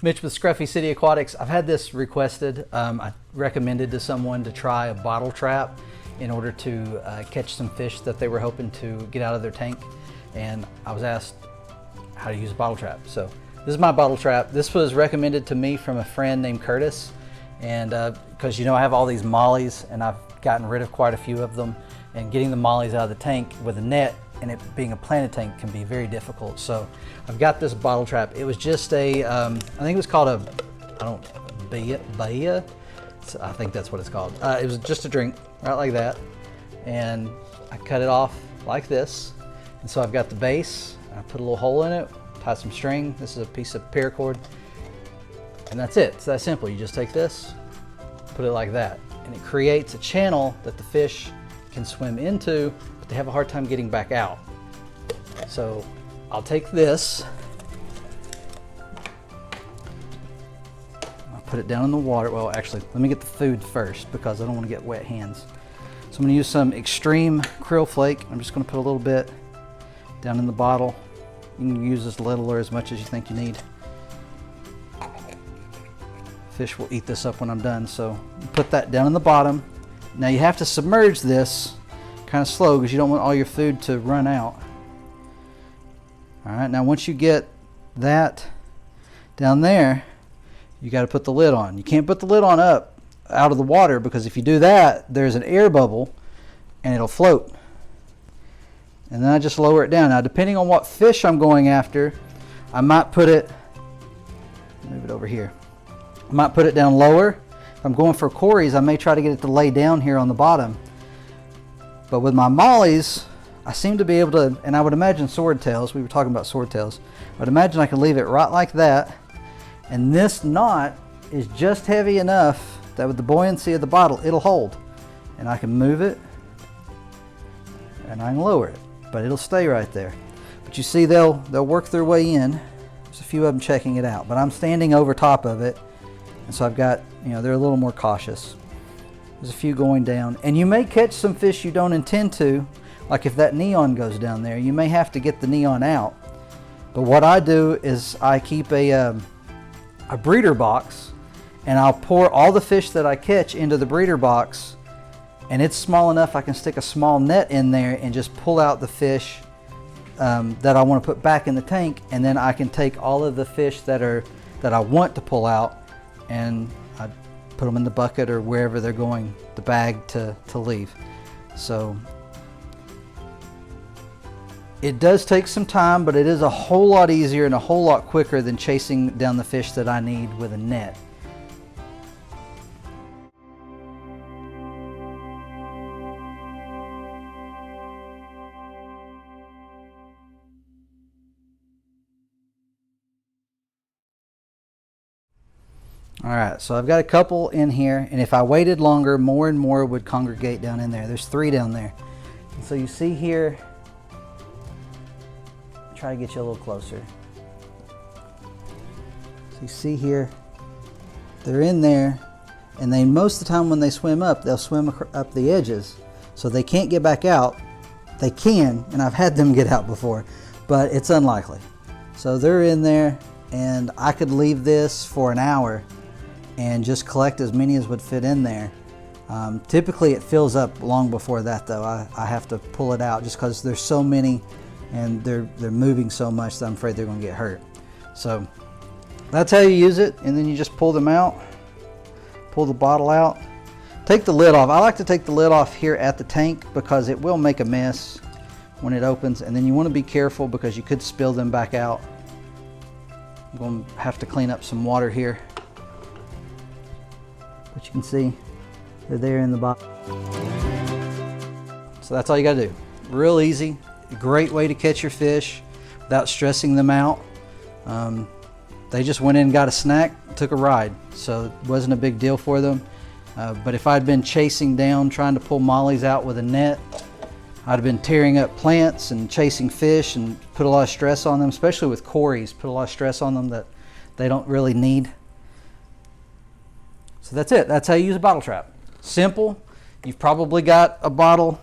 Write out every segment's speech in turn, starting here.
Mitch with Scruffy City Aquatics. I've had this requested. I recommended to someone to try a bottle trap in order to catch some fish that they were hoping to get out of their tank. And I was asked how to use a bottle trap. So this is my bottle trap. This was recommended to me from a friend named Curtis. And because you know I have all these mollies and I've gotten rid of quite a few of them, and getting the mollies out of the tank with a net and it being a planted tank can be very difficult. So I've got this bottle trap. It was just a, I think it was called a, Bahia. So I think that's what it's called. It was just a drink, right like that. And I cut it off like this. And so I've got the base, I put a little hole in it, tie some string. This is a piece of paracord. And that's it. It's that simple. You just take this, put it like that. And it creates a channel that the fish can swim into, but they have a hard time getting back out. So I'll take this, I'll put it down in the water. Well, actually, let me get the food first because I don't want to get wet hands. So I'm going to use some Extreme Krill Flake. I'm just going to put a little bit down in the bottle. You can use as little or as much as you think you need. Fish will eat this up when I'm done, so put that down in the bottom. Now you have to submerge this kind of slow because you don't want all your food to run out. All right, now once you get that down there, you got to put the lid on. You can't put the lid on up out of the water because if you do that, there's an air bubble and it'll float. And then I just lower it down. Now depending on what fish I'm going after, I might put it, move it over here. I might put it down lower. If I'm going for cories, I may try to get it to lay down here on the bottom. But with my mollies, I seem to be able to, and I would imagine swordtails, we were talking about swordtails, I would imagine I can leave it right like that. And this knot is just heavy enough that with the buoyancy of the bottle, it'll hold. And I can move it, and I can lower it, but it'll stay right there. But you see, they'll work their way in. There's a few of them checking it out, but I'm standing over top of it. And so I've got, you know, they're a little more cautious. There's a few going down. And you may catch some fish you don't intend to, like if that neon goes down there, you may have to get the neon out. But what I do is I keep a breeder box, and I'll pour all the fish that I catch into the breeder box, and it's small enough I can stick a small net in there and just pull out the fish that I want to put back in the tank, and then I can take all of the fish that I want to pull out and I put them in the bucket or wherever they're going, the bag to leave. So it does take some time, but it is a whole lot easier and a whole lot quicker than chasing down the fish that I need with a net. All right, so I've got a couple in here, and if I waited longer, more and more would congregate down in there. There's 3 down there. And so you see here, try to get you a little closer. So you see here, they're in there, and they most of the time when they swim up, they'll swim up the edges. So they can't get back out. They can, and I've had them get out before, but it's unlikely. So they're in there, and I could leave this for an hour and just collect as many as would fit in there. Typically it fills up long before that though. I have to pull it out just because there's so many and they're moving so much that I'm afraid they're gonna get hurt. So that's how you use it, and then you just pull them out, pull the bottle out, take the lid off. I like to take the lid off here at the tank because it will make a mess when it opens, and then you want to be careful because you could spill them back out. I'm going to have to clean up some water here. But you can see they're there in the bottom. So that's all you got to do. Real easy, a great way to catch your fish without stressing them out. They just went in and got a snack, took a ride, so it wasn't a big deal for them. But if I'd been chasing down, trying to pull mollies out with a net, I'd have been tearing up plants and chasing fish and put a lot of stress on them, especially with cories, put a lot of stress on them that they don't really need. So that's it. That's how you use a bottle trap. Simple. You've probably got a bottle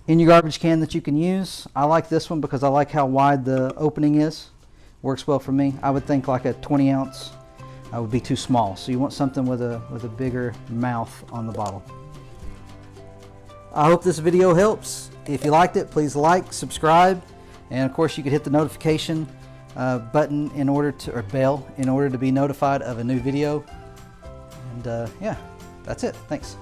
in your garbage can that you can use. I like this one because I like how wide the opening is, works well for me. I would think like a 20 ounce would be too small. So you want something with a bigger mouth on the bottle. I hope this video helps. If you liked it, please like, subscribe, and of course you could hit the notification button or bell in order to be notified of a new video. And yeah, that's it. Thanks.